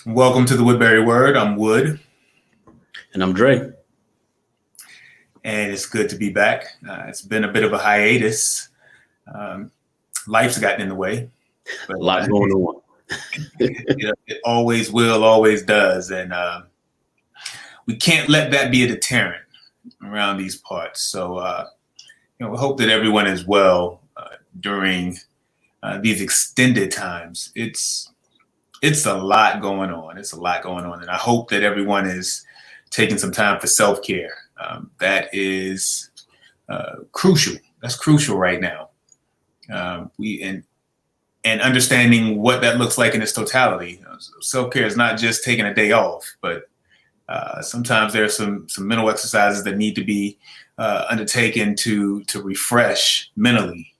Welcome to the Woodbury Word. I'm Wood, And I'm Dre. and it's good to be back. It's been a bit of a hiatus. Um, Life's gotten in the way, but A lot going on. it always will, always does, and we can't let that be a deterrent around these parts. So, we hope that everyone is well during these extended times. It's a lot going on. It's a lot going on, and I hope that everyone is taking some time for self-care. That is crucial. That's crucial right now. And understanding what that looks like in its totality. Self-care is not just taking a day off, but sometimes there are some mental exercises that need to be undertaken to refresh mentally.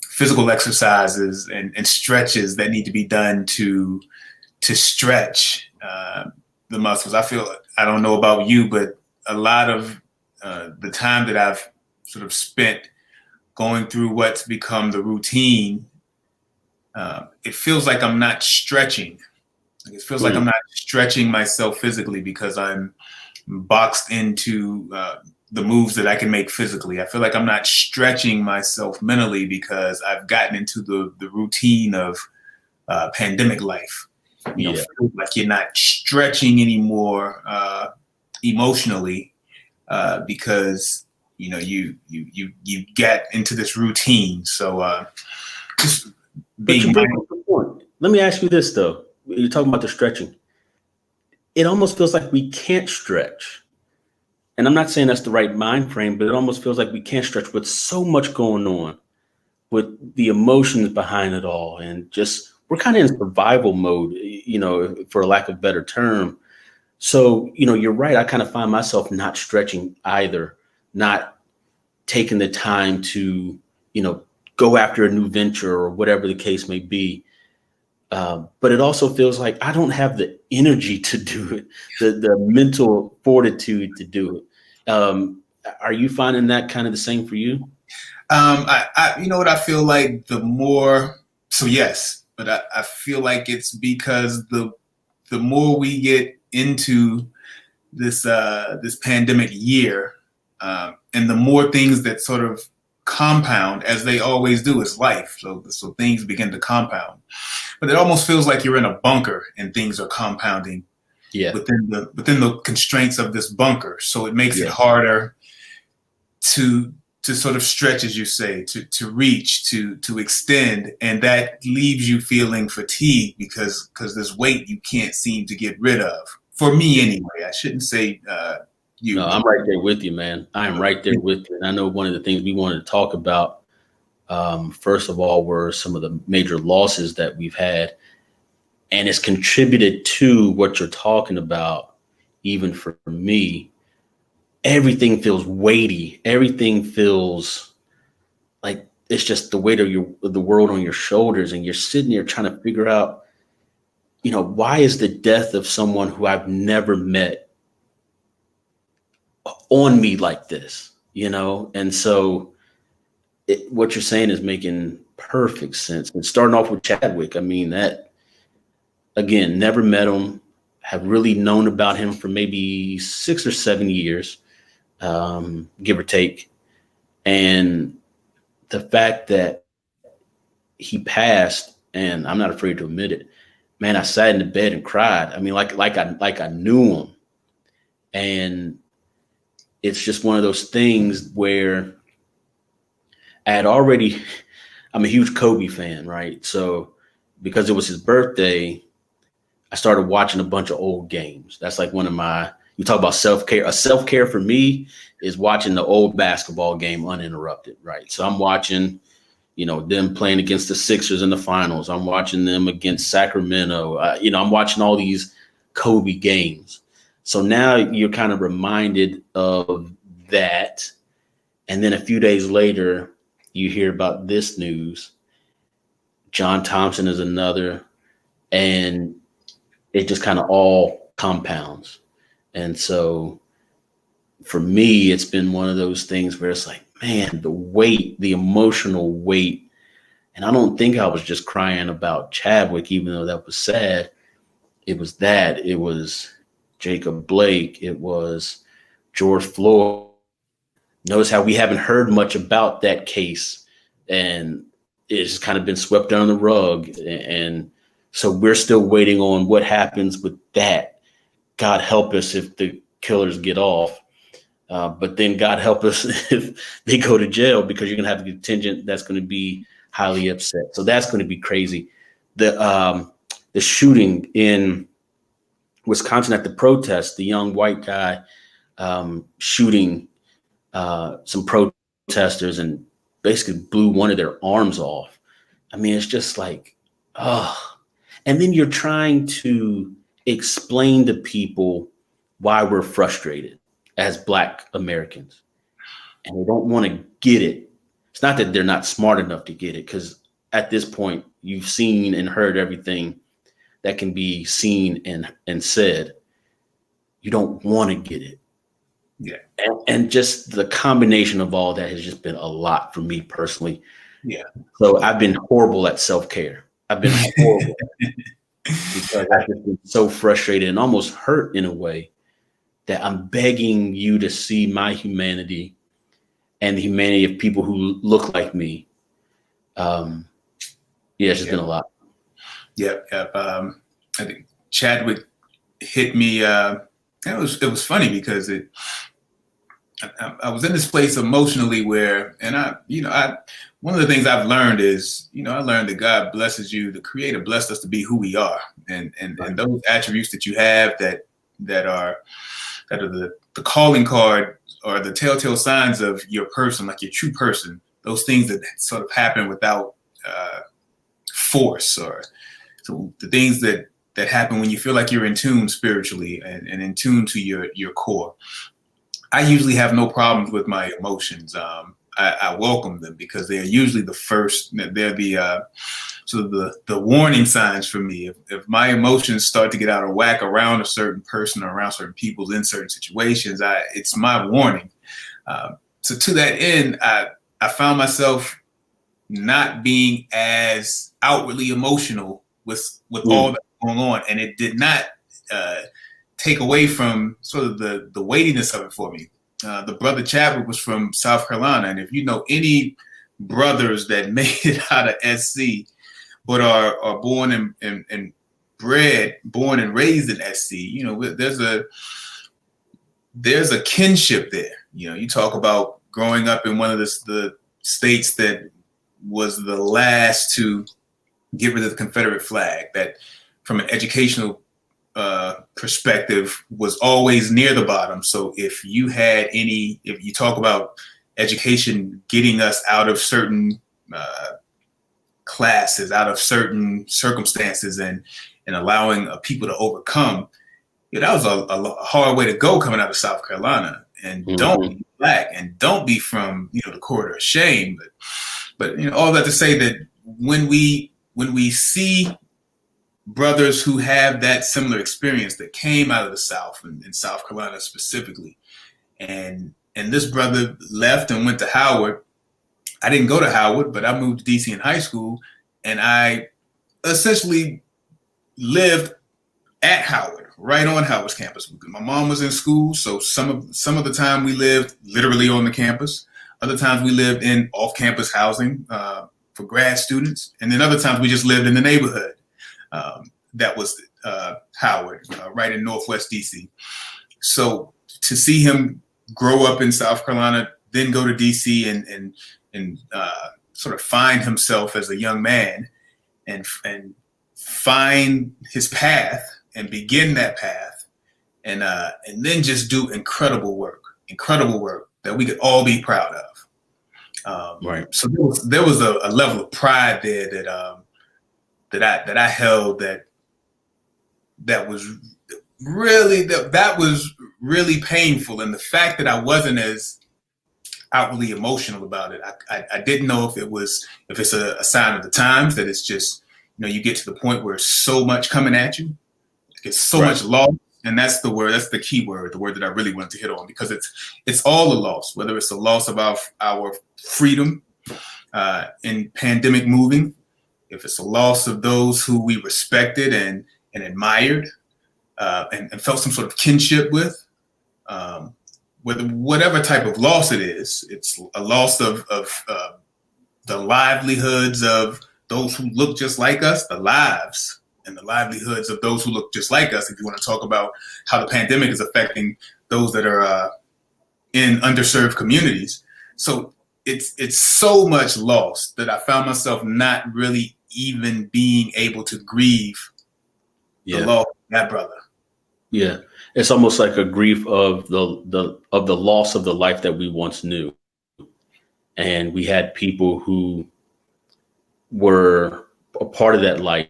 Physical exercises and stretches that need to be done to stretch the muscles. I don't know about you, but a lot of the time that I've sort of spent going through what's become the routine, it feels like I'm not stretching. It feels like I'm not stretching myself physically because I'm boxed into the moves that I can make physically. I feel like I'm not stretching myself mentally because I've gotten into the routine of pandemic life. Like you're not stretching anymore emotionally because you get into this routine. So just being. Let me ask you this though. You're talking about the stretching. It almost feels like we can't stretch. And I'm not saying that's the right mind frame, but it almost feels like we can't stretch with so much going on, with the emotions behind it all. And just, we're kind of in survival mode, for lack of a better term. So, you're right. I kind of find myself not stretching either, not taking the time to, go after a new venture or whatever the case may be. But it also feels like I don't have the energy to do it, the mental fortitude to do it. Are you finding that kind of the same for you? I feel like the more, so yes, but I feel like it's because the more we get into this pandemic year, and the more things that sort of compound as they always do, is life. So things begin to compound, but it almost feels like you're in a bunker and things are compounding within the constraints of this bunker. So it makes it harder to sort of stretch, as you say, to reach, to extend, and that leaves you feeling fatigued because this weight you can't seem to get rid of. For me, anyway. I shouldn't say you. No, I'm right there with you, man. I am right there with you. And I know one of the things we wanted to talk about, first of all, were some of the major losses that we've had. And it's contributed to what you're talking about. Even for me, everything feels weighty. Everything feels like it's just the weight of the world on your shoulders. And you're sitting there trying to figure out, why is the death of someone who I've never met on me like this, And so what you're saying is making perfect sense. And starting off with Chadwick, I mean, that, again, never met him, have really known about him for maybe 6 or 7 years, give or take. And the fact that he passed, and I'm not afraid to admit it, man, I sat in the bed and cried. I mean, like I knew him. And it's just one of those things where I'm a huge Kobe fan, right? So because it was his birthday, I started watching a bunch of old games. That's like you talk about self-care. A self-care for me is watching the old basketball game uninterrupted, right? So I'm watching, them playing against the Sixers in the finals. I'm watching them against Sacramento. I'm watching all these Kobe games. So now you're kind of reminded of that. And then a few days later, you hear about this news. John Thompson is another. And it just kind of all compounds. And so for me, it's been one of those things where it's like, man, the weight, the emotional weight. And I don't think I was just crying about Chadwick, even though that was sad. It was that. It was Jacob Blake. It was George Floyd. Notice how we haven't heard much about that case, and it's kind of been swept under the rug. And so we're still waiting on what happens with that. God help us if the killers get off. But then God help us if they go to jail, because you're going to have a contingent that's going to be highly upset. So that's going to be crazy. The shooting in Wisconsin at the protest, the young white guy shooting some protesters and basically blew one of their arms off. I mean, it's just like, oh. And then you're trying to explain to people why we're frustrated as Black Americans, and they don't want to get it. It's not that they're not smart enough to get it, because at this point you've seen and heard everything that can be seen and said. You don't want to get it. Yeah. And just the combination of all that has just been a lot for me personally. Yeah. So I've been horrible at self-care. I've been horrible because I've just been so frustrated and almost hurt in a way that I'm begging you to see my humanity and the humanity of people who look like me. It's just been a lot. Yep. I think Chadwick hit me. It was funny because I was in this place emotionally where, and one of the things I've learned is, I learned that God blesses you. The Creator blessed us to be who we are, and those attributes that you have that are the calling card or the telltale signs of your person, like your true person. Those things that sort of happen without force, or so the things that happen when you feel like you're in tune spiritually and in tune to your core. I usually have no problems with my emotions. I welcome them because they are usually the first. They're the sort of the warning signs for me. If my emotions start to get out of whack around a certain person or around certain people in certain situations, it's my warning. So to that end, I found myself not being as outwardly emotional with all that's going on, and it did not take away from sort of the weightiness of it for me. The brother Chadwick was from South Carolina, and if you know any brothers that made it out of SC, but are born and raised in SC, there's a kinship there. You talk about growing up in one of the states that was the last to get rid of the Confederate flag, that from an educational perspective was always near the bottom. So if you talk about education getting us out of certain classes, out of certain circumstances, and allowing people to overcome, that was a hard way to go coming out of South Carolina. And don't be Black, and don't be from the corridor of shame. But all that to say that when we see brothers who have that similar experience that came out of the South, and in South Carolina specifically, and this brother left and went to Howard. I didn't go to Howard, but I moved to DC in high school, and I essentially lived at Howard, right on Howard's campus. My mom was in school, so some of the time we lived literally on the campus. Other times we lived in off-campus housing for grad students, and then other times we just lived in the neighborhood. That was Howard, right in Northwest DC. So to see him grow up in South Carolina, then go to DC and sort of find himself as a young man and find his path and begin that path, and then just do incredible work that we could all be proud of. Right. So there was a level of pride there that I held that was really painful. And the fact that I wasn't as outwardly emotional about it, I didn't know if it's a sign of the times, that it's just, you get to the point where so much coming at you, it's so much loss. And that's the word, that's the key word, the word that I really wanted to hit on, because it's all a loss, whether it's a loss of our freedom in pandemic moving, if it's a loss of those who we respected and and admired, and felt some sort of kinship with. With whatever type of loss it is, it's a loss of the livelihoods of those who look just like us, the lives and the livelihoods of those who look just like us. If you want to talk about how the pandemic is affecting those that are in underserved communities. So it's so much loss that I found myself not really even being able to grieve the loss of that brother. Yeah. It's almost like a grief of the loss of the life that we once knew. And we had people who were a part of that life.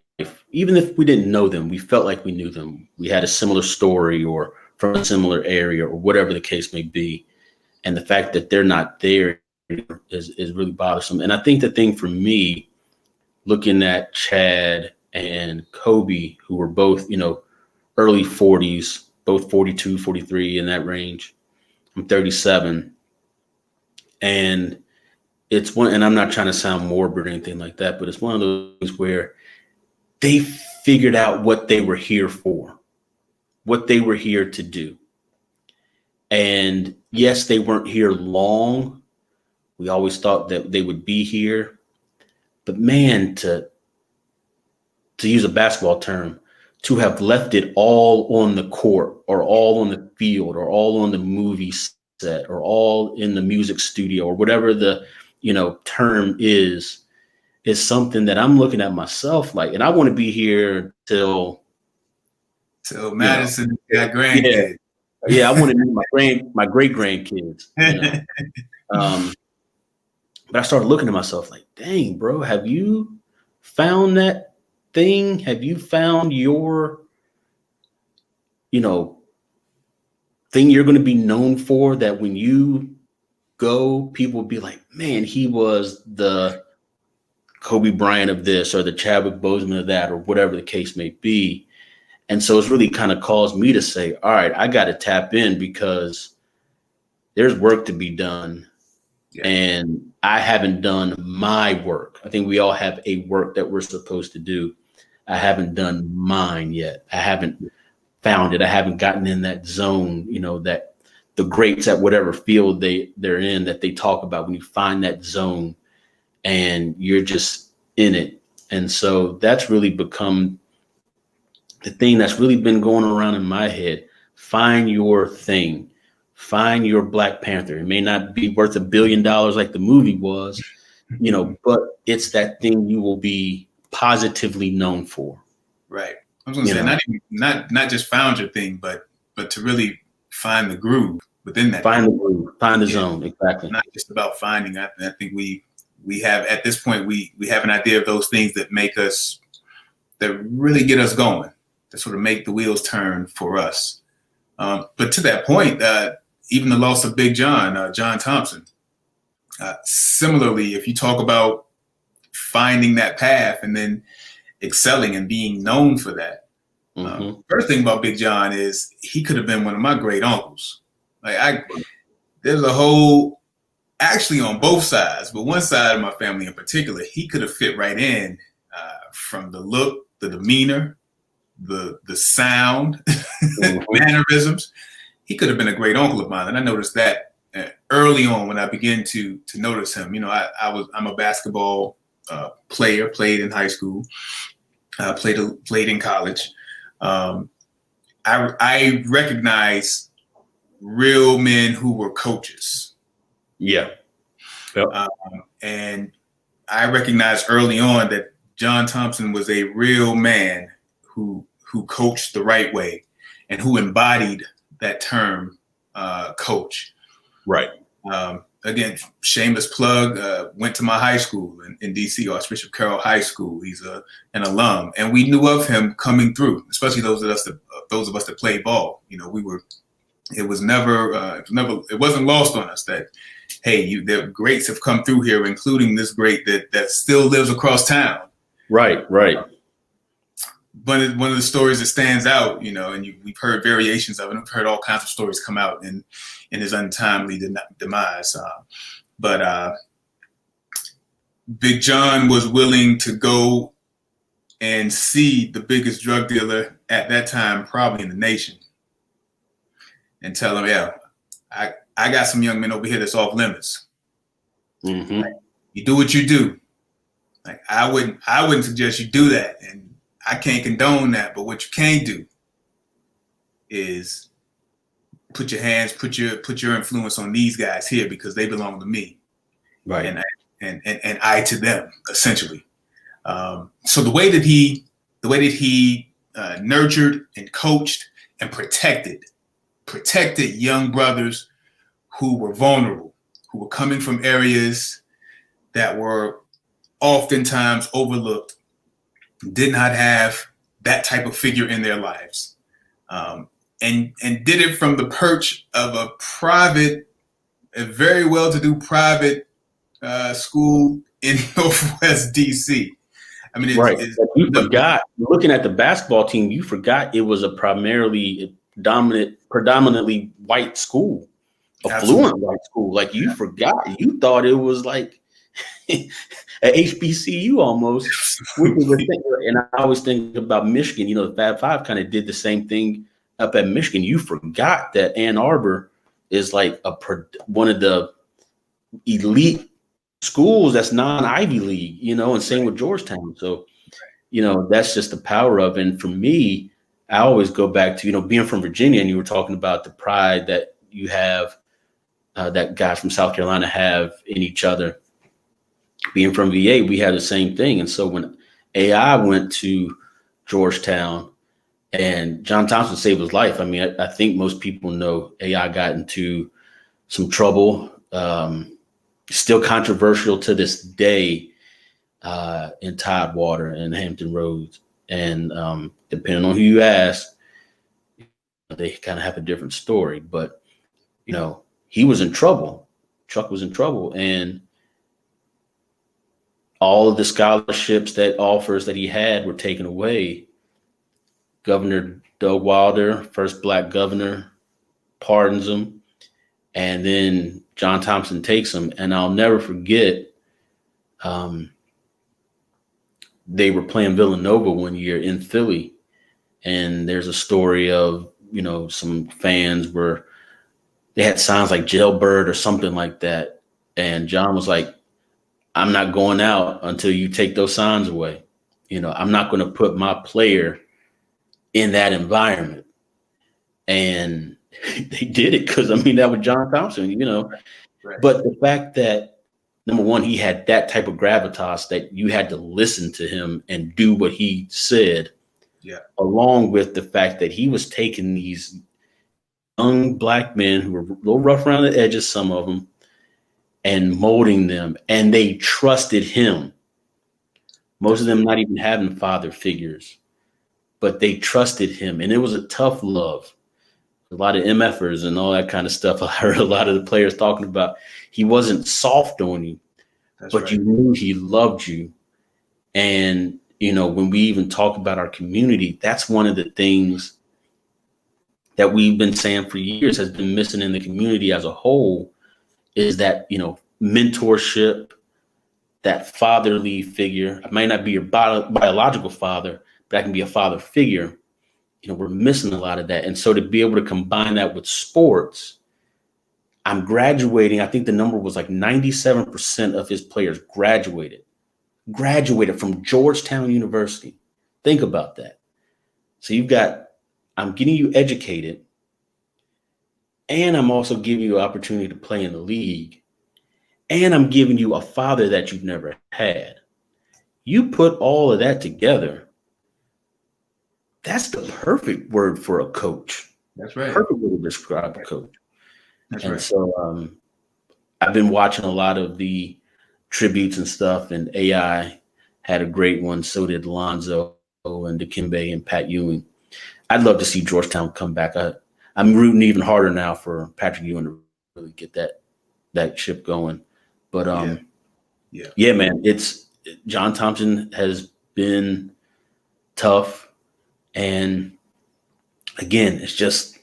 Even if we didn't know them, we felt like we knew them. We had a similar story or from a similar area or whatever the case may be. And the fact that they're not there is really bothersome. And I think the thing for me, looking at Chad and Kobe, who were both, early 40s, both 42, 43 in that range. I'm 37. And it's one, and I'm not trying to sound morbid or anything like that, but it's one of those things where they figured out what they were here for, what they were here to do. And yes, they weren't here long. We always thought that they would be here. But man, to use a basketball term, to have left it all on the court or all on the field or all on the movie set or all in the music studio or whatever the, term is something that I'm looking at myself like, and I want to be here till Madison got grandkids. Yeah, I want to meet my great grandkids. But I started looking at myself like, dang, bro, have you found that thing? Have you found your, thing you're going to be known for, that when you go, people will be like, man, he was the Kobe Bryant of this or the Chadwick Boseman of that or whatever the case may be. And so it's really kind of caused me to say, all right, I got to tap in because there's work to be done. Yeah. And I haven't done my work. I think we all have a work that we're supposed to do. I haven't done mine yet. I haven't found it. I haven't gotten in that zone, that the greats at whatever field they're in that they talk about, when you find that zone and you're just in it. And so that's really become the thing that's really been going around in my head. Find your thing. Find your Black Panther. It may not be worth $1 billion like the movie was, but it's that thing you will be positively known for. Right. I was going to say, not just found your thing, but to really find the groove within that. Find the groove, find the zone. Exactly. Not just about finding. I think we have, at this point, we have an idea of those things that make us, that really get us going, that sort of make the wheels turn for us. But to that point, even the loss of Big John, John Thompson, similarly, if you talk about finding that path and then excelling and being known for that. First thing about Big John is he could have been one of my great uncles. There's a whole, actually on both sides, but one side of my family in particular, he could have fit right in, from the look, the demeanor, the sound, mannerisms. He could have been a great uncle of mine, and I noticed that early on when I began to notice him. I'm a basketball player, played in high school, played in college. I recognize real men who were coaches. Yeah. Yep. And I recognized early on that John Thompson was a real man who coached the right way and who embodied that term, coach. Right. Again, shameless plug, went to my high school in DC, Archbishop Carroll High School. He's an alum, and we knew of him coming through, especially those of us that played ball. It wasn't lost on us that, hey, the greats have come through here, including this great that still lives across town. Right. But one of the stories that stands out, and we've heard variations of it. We've heard all kinds of stories come out in his untimely demise. But Big John was willing to go and see the biggest drug dealer at that time, probably in the nation, and tell him, yeah, I got some young men over here that's off limits. Mm-hmm. Like, you do what you do. Like I wouldn't suggest you do that, and I can't condone that. But what you can do is put your influence on these guys here because they belong to me, Right. And I to them, essentially. So the way that he nurtured and coached and protected young brothers who were vulnerable, who were coming from areas that were oftentimes overlooked, did not have that type of figure in their lives, and did it from the perch of a very well-to-do private school in Northwest DC. I mean, Right. You forgot, looking at the basketball team, you forgot it was a predominantly white school, affluent white school. Like you forgot, you thought it was like at HBCU almost. And I always think about Michigan. You know, the Fab Five kind of did the same thing up at Michigan. You forgot that Ann Arbor is like one of the elite schools that's non-Ivy League, you know, and same with Georgetown. So, you know, that's just the power of it. And for me, I always go back to, you know, being from Virginia, and you were talking about the pride that you have, that guys from South Carolina have in each other. Being from VA, we had the same thing. And so when AI went to Georgetown and John Thompson saved his life, I mean, I think most people know AI got into some trouble, still controversial to this day, in Tidewater and Hampton Roads. And depending on who you ask, they kind of have a different story. But, you know, he was in trouble. Chuck was in trouble. And all of the scholarships, offers that he had were taken away. Governor Doug Wilder, first black governor, pardons him. And then John Thompson takes him. And I'll never forget, they were playing Villanova one year in Philly. And there's a story of, you know, some fans they had signs like jailbird or something like that. And John was like, I'm not going out until you take those signs away. You know, I'm not going to put my player in that environment. And they did it because, I mean, that was John Thompson, you know. Right. But the fact that, number one, he had that type of gravitas that you had to listen to him and do what he said, along with the fact that he was taking these young black men who were a little rough around the edges, some of them, and molding them, and they trusted him. Most of them not even having father figures, but they trusted him, and it was a tough love. A lot of MFers and all that kind of stuff. I heard a lot of the players talking about he wasn't soft on you, but you knew he loved you. And, you know, when we even talk about our community, that's one of the things that we've been saying for years has been missing in the community as a whole, is that, you know, mentorship, that fatherly figure. I might not be your biological father, but I can be a father figure. You know, we're missing a lot of that. And so to be able to combine that with sports, I'm graduating. I think the number was like 97% of his players graduated from Georgetown University. Think about that. So I'm getting you educated, and I'm also giving you an opportunity to play in the league, and I'm giving you a father that you've never had. You put all of that together, that's the perfect word for a coach. That's right. Perfect way to describe a coach. That's and right. So I've been watching a lot of the tributes and stuff, and AI had a great one. So did Lonzo and Dikembe and Pat Ewing. I'd love to see Georgetown come back. I'm rooting even harder now for Patrick Ewing to really get that ship going. But yeah, man, John Thompson has been tough, and again, it's just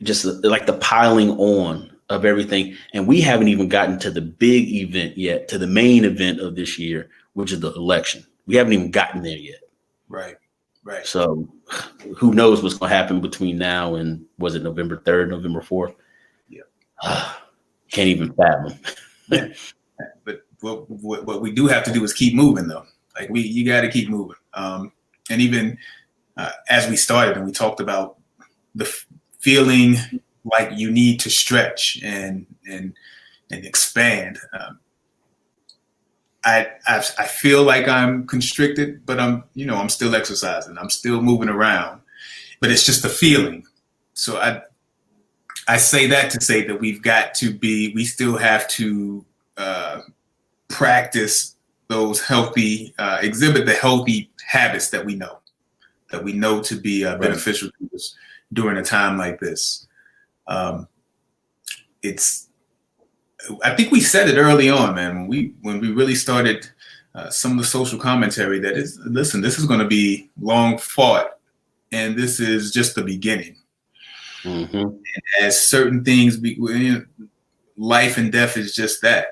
like the piling on of everything. And we haven't even gotten to the big event yet, to the main event of this year, which is the election. We haven't even gotten there yet. Right. Right. So who knows what's going to happen between now and, was it November 3rd, November 4th? Yeah. Can't even fathom. Yeah. But what we do have to do is keep moving, though. Like you got to keep moving. And even as we started and we talked about the feeling like you need to stretch and expand. I feel like I'm constricted, but I'm still exercising. I'm still moving around, but it's just a feeling. So I say that to say that we still have to practice those exhibit the healthy habits that we know to be beneficial to us during a time like this. I think we said it early on, man, when we really started some of the social commentary that this is going to be long fought, and this is just the beginning. Mm-hmm. And as certain things, life and death is just that.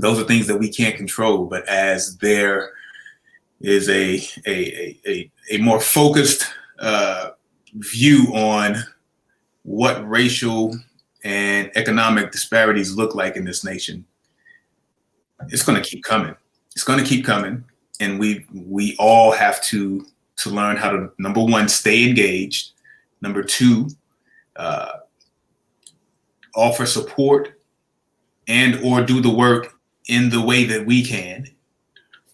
Those are things that we can't control. But as there is a more focused view on what racial and economic disparities look like in this nation, it's going to keep coming. It's going to keep coming, and we all have to learn how to, number one, stay engaged. Number two, offer support and or do the work in the way that we can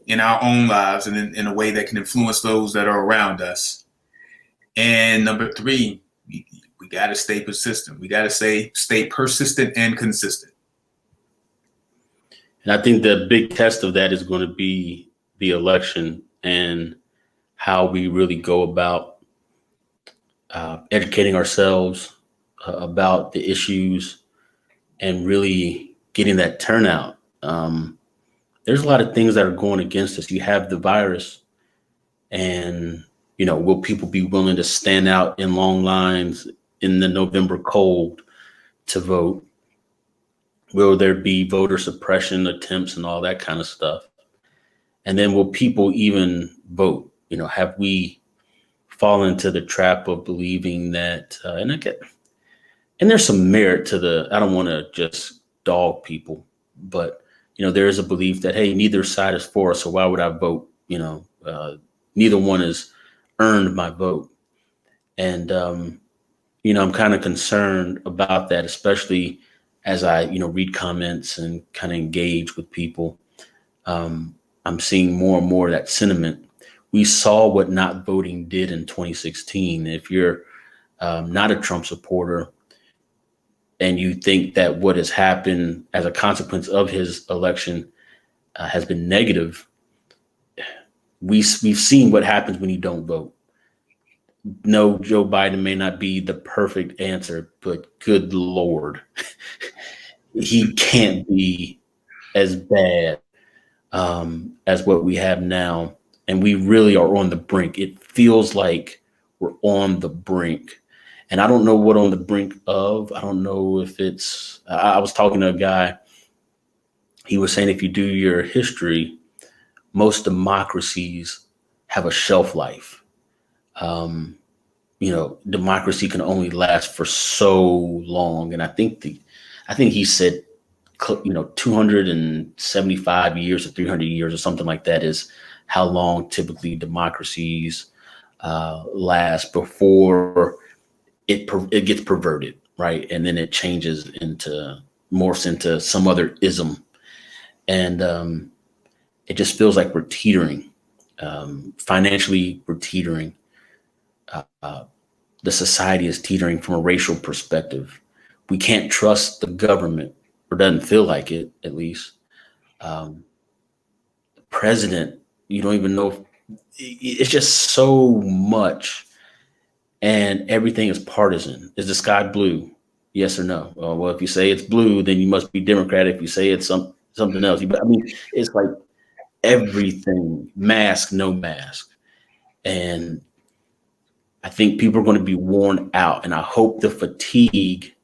in our own lives and in a way that can influence those that are around us. And number three, we got to stay persistent. We got to stay persistent and consistent. And I think the big test of that is going to be the election and how we really go about educating ourselves about the issues and really getting that turnout. There's a lot of things that are going against us. You have the virus, and will people be willing to stand out in long lines in the November cold to vote? Will there be voter suppression attempts and all that kind of stuff? And then will people even vote? Have we fallen into the trap of believing that, and there's some merit to I don't want to just dog people, but there is a belief that, hey, neither side is for us, so why would I vote? Neither one has earned my vote. And, I'm kind of concerned about that, especially as I, read comments and kind of engage with people. I'm seeing more and more of that sentiment. We saw what not voting did in 2016. If you're not a Trump supporter and you think that what has happened as a consequence of his election has been negative, we've seen what happens when you don't vote. No, Joe Biden may not be the perfect answer, but good Lord, he can't be as bad as what we have now. And we really are on the brink. It feels like we're on the brink. And I don't know what on the brink of. I don't know if I was talking to a guy. He was saying if you do your history, most democracies have a shelf life. Democracy can only last for so long. And I think he said, 275 years or 300 years or something like that is how long typically democracies last before it gets perverted, right? And then it morphs into some other ism. And it just feels like we're teetering. Financially, we're teetering. The society is teetering from a racial perspective. We can't trust the government, or doesn't feel like it, at least. The president, you don't even know. It's just so much. And everything is partisan. Is the sky blue? Yes or no? Well, if you say it's blue, then you must be Democratic. If you say it's something else. It's like everything, mask, no mask. And I think people are going to be worn out. And I hope the fatigue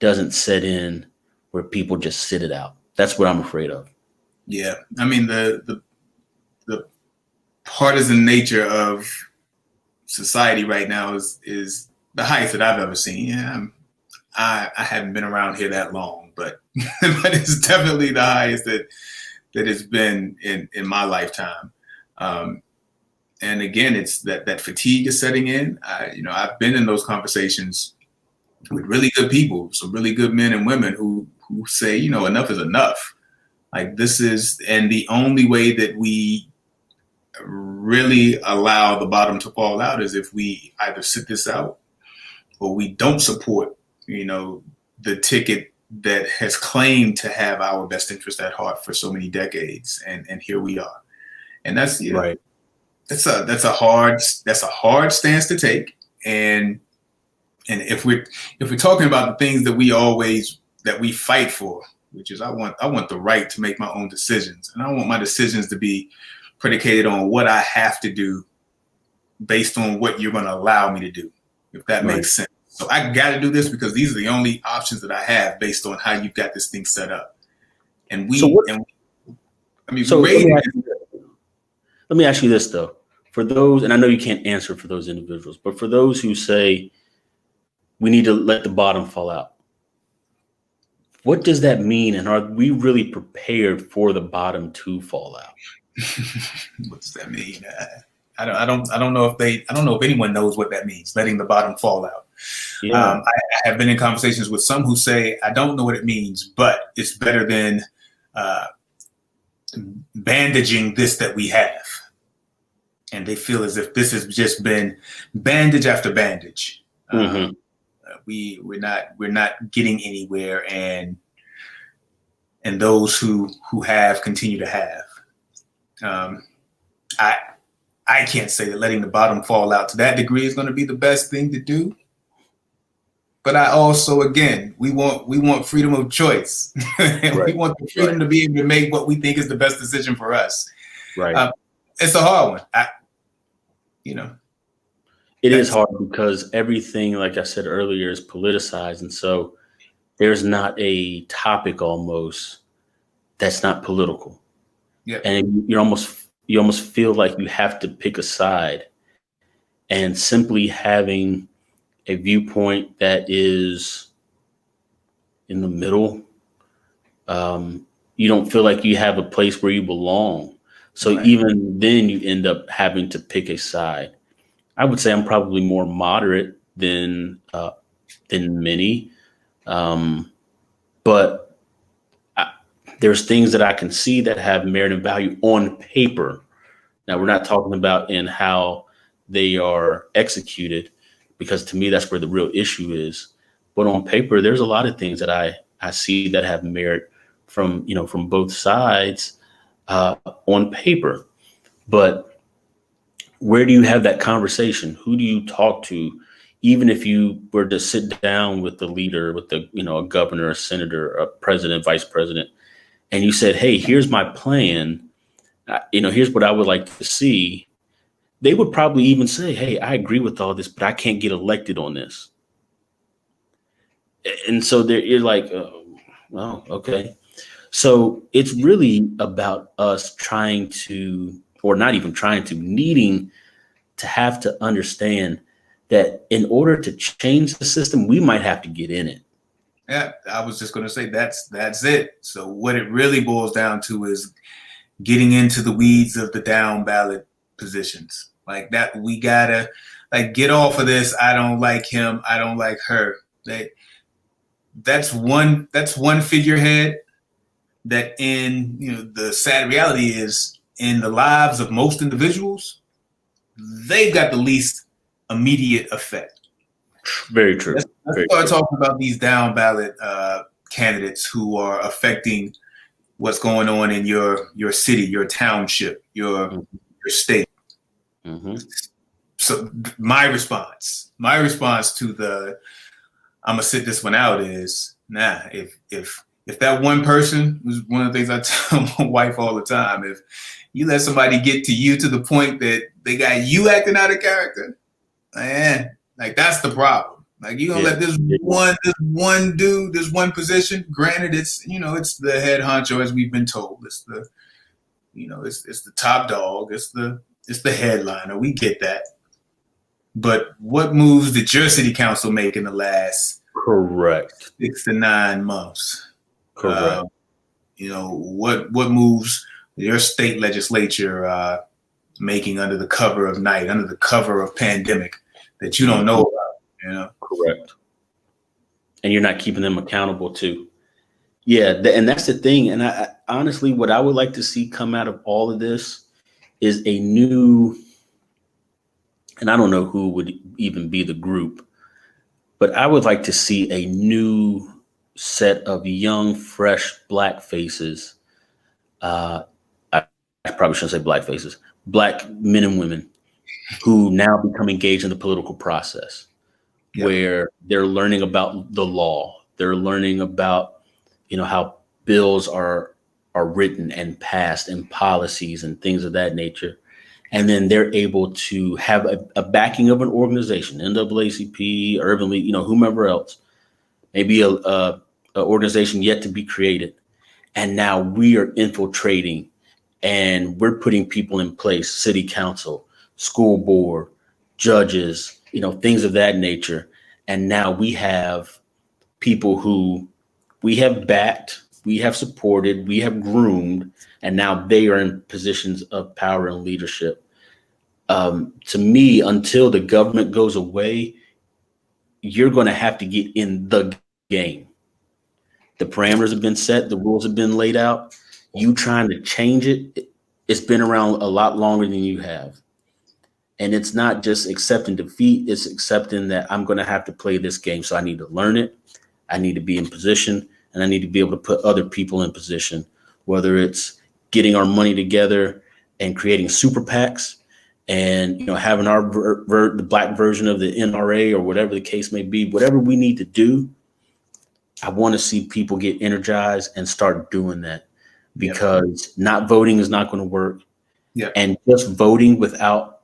doesn't set in where people just sit it out. That's what I'm afraid of. Yeah. I mean, the partisan nature of society right now is the highest that I've ever seen. Yeah, I haven't been around here that long, but but it's definitely the highest that it's been in my lifetime. And again, it's that fatigue is setting in. I've been in those conversations with really good people, some really good men and women who say, enough is enough. Like this is, and the only way that we really allow the bottom to fall out is if we either sit this out or we don't support, the ticket that has claimed to have our best interest at heart for so many decades, and here we are. And that's right. That's a hard stance to take, and if we're talking about the things that we fight for, which is I want the right to make my own decisions, and I want my decisions to be predicated on what I have to do based on what you're going to allow me to do, if that makes sense. So I got to do this because these are the only options that I have based on how you've got this thing set up. And let me ask you this though, for those, and I know you can't answer for those individuals, but for those who say we need to let the bottom fall out, what does that mean? And are we really prepared for the bottom to fall out? What does that mean? I don't know if anyone knows what that means, letting the bottom fall out. Yeah. I have been in conversations with some who say, I don't know what it means, but it's better than bandaging this that we have. And they feel as if this has just been bandage after bandage. Mm-hmm. We're not getting anywhere, and those who have continue to have. I can't say that letting the bottom fall out to that degree is going to be the best thing to do. But I also, again, we want freedom of choice. We want the freedom to be able to make what we think is the best decision for us. Right. It's a hard one. It is hard because everything, like I said earlier, is politicized. And so there's not a topic almost that's not political. Yeah. And you almost feel like you have to pick a side, and simply having a viewpoint that is in the middle, you don't feel like you have a place where you belong. So even then you end up having to pick a side. I would say I'm probably more moderate than many. But there's things that I can see that have merit and value on paper. Now, we're not talking about in how they are executed, because to me, that's where the real issue is. But on paper, there's a lot of things that I see that have merit from both sides on paper. But where do you have that conversation? Who do you talk to? Even if you were to sit down with the leader, with a governor, a senator, a president, vice president, and you said, hey, here's my plan. Here's what I would like to see. They would probably even say, hey, I agree with all this, but I can't get elected on this. And so you're like, oh, okay. So it's really about us trying to, or not even trying to, needing to have to understand that in order to change the system, we might have to get in it. Yeah, I was just going to say that's it. So what it really boils down to is getting into the weeds of the down ballot positions. Like that, we gotta get off of this. I don't like him. I don't like her. That's one figurehead that, in the sad reality is, in the lives of most individuals, they've got the least immediate effect. Very true. Let's start talking about these down ballot candidates who are affecting what's going on in your city, your township, your state. Mm-hmm. So my response to I'm gonna sit this one out is, nah. If that one person, was one of the things I tell my wife all the time, if you let somebody get to you to the point that they got you acting out of character, man, that's the problem. You gonna let this one dude, this one position. Granted, it's it's the head honcho, as we've been told. It's it's the top dog, it's the headliner. We get that. But what moves did your city council make in the last Correct. 6 to 9 months? Correct. What moves your state legislature making under the cover of night, under the cover of pandemic that you don't know about? Correct. And you're not keeping them accountable too. Yeah, and that's the thing. And I honestly, what I would like to see come out of all of this is a new, and I don't know who would even be the group, but I would like to see a new set of young, fresh Black faces. I probably shouldn't say Black faces, Black men and women who now become engaged in the political process, where they're learning about the law. They're learning about, how bills are written and passed and policies and things of that nature. And then they're able to have a backing of an organization, NAACP, Urban League, whomever else, maybe a organization yet to be created. And now we are infiltrating and we're putting people in place, city council, school board, judges, things of that nature. And now we have people who we have backed, we have supported, we have groomed, and now they are in positions of power and leadership. To me, until the government goes away, you're going to have to get in the game. The parameters have been set, the rules have been laid out. You trying to change it, it's been around a lot longer than you have. And it's not just accepting defeat, it's accepting that I'm going to have to play this game. So I need to learn it. I need to be in position, and I need to be able to put other people in position, whether it's getting our money together and creating super PACs and, having our the Black version of the NRA or whatever the case may be, whatever we need to do. I want to see people get energized and start doing that, because not voting is not going to work. Yeah. And just voting without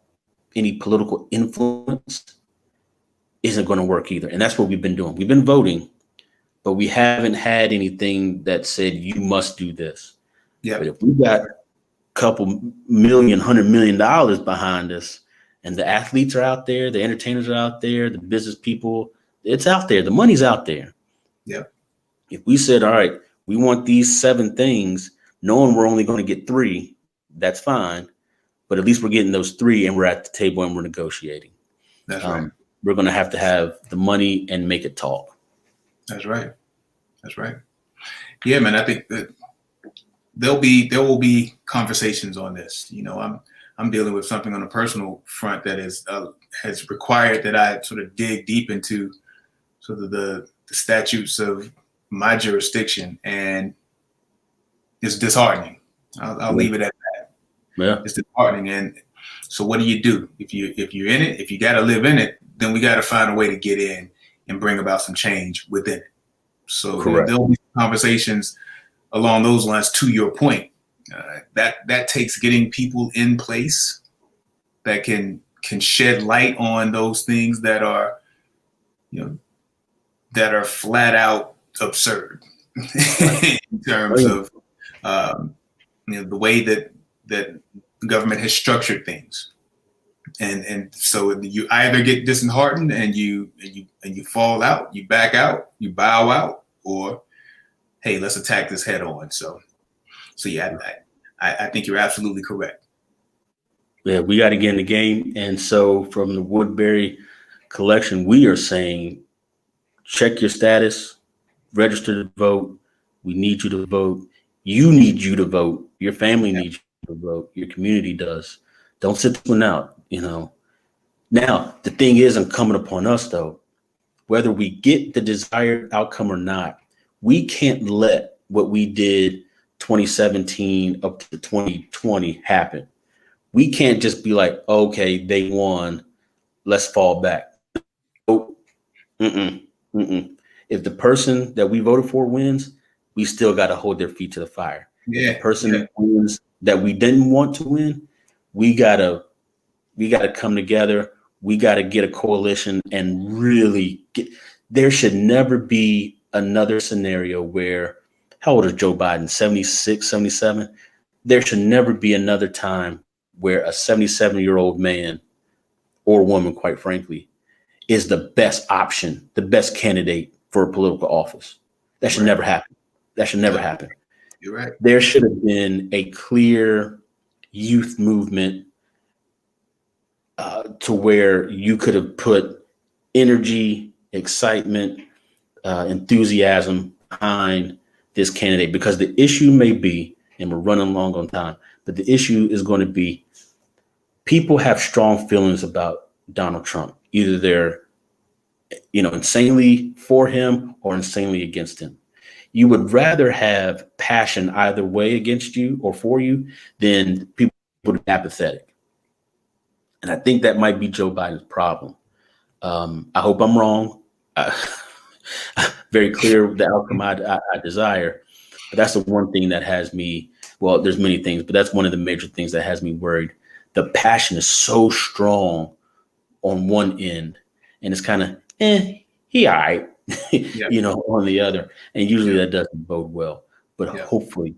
any political influence isn't going to work either. And that's what we've been doing. We've been voting, but we haven't had anything that said you must do this. Yeah. But if we got a couple million, $100 million behind us, and the athletes are out there, the entertainers are out there, the business people, it's out there. The money's out there. Yeah. If we said, all right, we want these 7 things, knowing we're only going to get 3, that's fine. But at least we're getting those 3 and we're at the table and we're negotiating. That's right. We're going to have the money and make it talk. That's right. That's right. Yeah, man. I think that there will be conversations on this. I'm dealing with something on a personal front that has required that I sort of dig deep into sort of the statutes of my jurisdiction, and it's disheartening. I'll leave it at that. Yeah, it's disheartening. And so, what do? If you're in it, if you got to live in it, then we got to find a way to get in and bring about some change within it. So there'll be conversations along those lines. To your point, that takes getting people in place that can shed light on those things that are, that are flat out absurd in terms of the way that the government has structured things. And so you either get disheartened and you fall out, you back out, you bow out, or hey, let's attack this head on. So yeah, I think you're absolutely correct. Yeah, we got to get in the game. And so from the Woodbury collection, we are saying, check your status, register to vote. We need you to vote. You need you to vote. Your family needs you to vote. Your community does. Don't sit this one out, Now, the thing is incumbent upon us, though, whether we get the desired outcome or not, we can't let what we did 2017 up to 2020 happen. We can't just be like, okay, they won, let's fall back. Oh, If the person that we voted for wins, we still got to hold their feet to the fire. Yeah. If the person wins that we didn't want to win, we gotta come together. We gotta get a coalition and really there should never be another scenario where, how old is Joe Biden? 76, 77? there should never be another time where a 77-year-old man or woman, quite frankly, is the best option, the best candidate for a political office. That should never happen. That should never happen. You're right. There should have been a clear youth movement to where you could have put energy, excitement, enthusiasm behind this candidate, because the issue may be, and we're running long on time, but the issue is going to be people have strong feelings about Donald Trump. Either they're, insanely for him or insanely against him. You would rather have passion either way against you or for you than people to be apathetic. And I think that might be Joe Biden's problem. I hope I'm wrong. Very clear the outcome I desire. But that's the one thing that has me, well, there's many things, but that's one of the major things that has me worried. The passion is so strong on one end, and it's kind of, he all right, on the other. And usually that doesn't bode well. But hopefully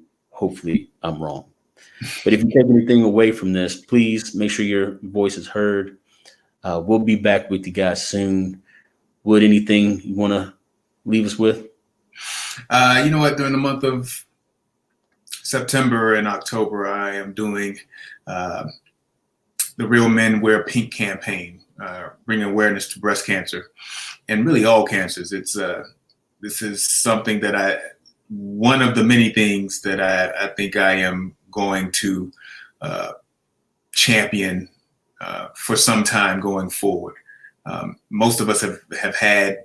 I'm wrong. But if you take anything away from this, please make sure your voice is heard. We'll be back with you guys soon. Would anything you want to leave us with? You know what? During the month of September and October, I am doing the Real Men Wear Pink campaign, bringing awareness to breast cancer and really all cancers. This is something that one of the many things that I think I am going to champion for some time going forward. Most of us have had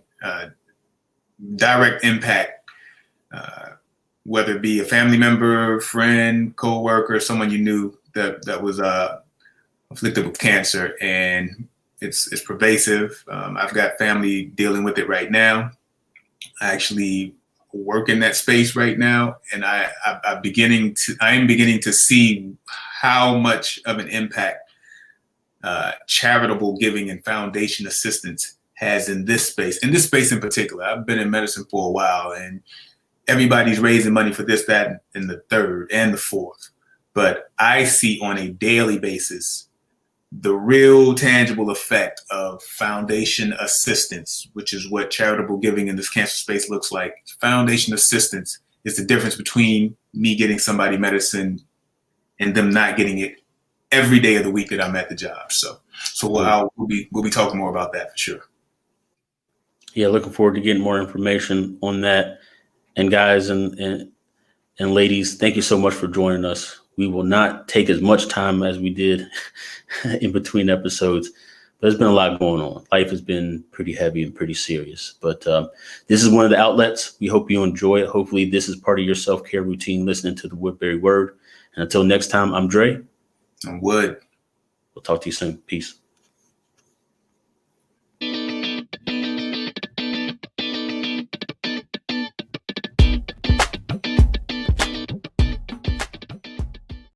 direct impact, whether it be a family member, friend, co-worker, someone you knew that was afflicted with cancer, and it's pervasive. I've got family dealing with it right now. I actually work in that space right now, and I am beginning to see how much of an impact charitable giving and foundation assistance has in this space in particular. I've been in medicine for a while, and everybody's raising money for this, that, and the third and the fourth. But I see on a daily basis the real tangible effect of foundation assistance, which is what charitable giving in this cancer space looks like. Foundation assistance is the difference between me getting somebody medicine and them not getting it every day of the week that I'm at the job. So we'll be talking more about that for sure. Yeah, looking forward to getting more information on that. And guys and ladies, thank you so much for joining us. We will not take as much time as we did in between episodes, but there's been a lot going on. Life has been pretty heavy and pretty serious, but this is one of the outlets. We hope you enjoy it. Hopefully this is part of your self-care routine, listening to the Woodbury Word. And until next time, I'm Dre. I'm Wood. We'll talk to you soon. Peace.